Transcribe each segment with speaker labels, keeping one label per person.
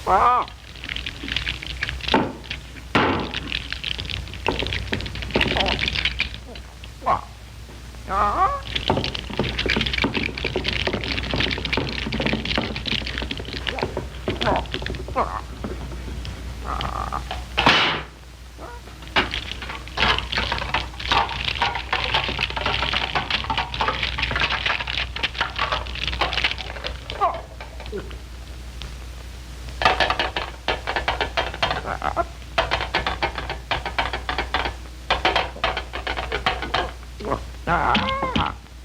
Speaker 1: Ah. Ah.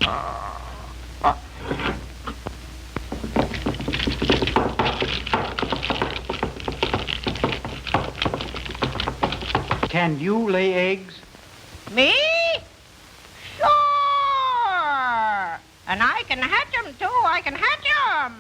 Speaker 1: Ah.
Speaker 2: Can you lay eggs?
Speaker 3: Me? Sure. And I can hatch 'em too. I can hatch 'em.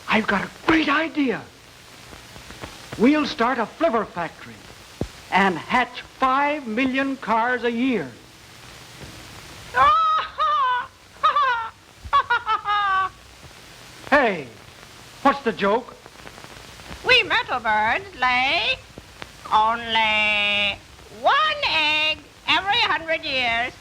Speaker 2: I've got a great idea. We'll start a flivver factory and hatch 5 million cars a year. Hey, what's the joke?
Speaker 3: We metal birds lay only one egg every 100 years.